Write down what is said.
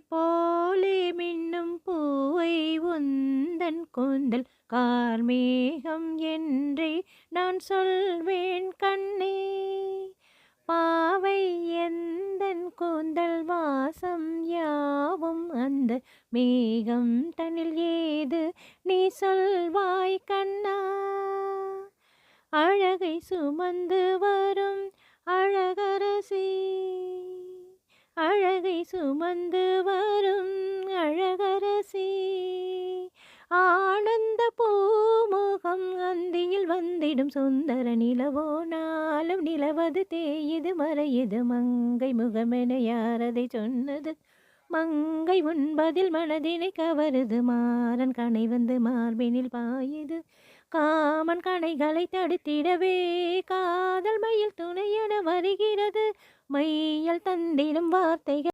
போலே மின்னும் பூவை உந்தன் கூந்தல் கார்மேகம் என்றே நான் சொல்வேன் கண்ணே. பாவை எந்தன் கூந்தல் வாசம் யாவும் அந்த மேகம் தனில் ஏது நீ சொல்வாய் கண்ணா. அழகை சுமந்து வரும் அழகரசி, அழகை சுமந்து வரும் அழகரசி, ஆனந்த பூமுகம் அந்தியில் வந்திடும் சுந்தர நிலவோ நாளும் நிலவது தேயுது மறையுது மங்கை முகமென யாரதை சொன்னது. மங்கை உண்பதில் மனதினை கவருது மாறன் கணை வந்து மார்பினில் பாயுது. காமன் கணைகளை தடுத்திடவே காதல் மயில் துணையென வருகிறது மையல் தந்திடும் வார்த்தைகள்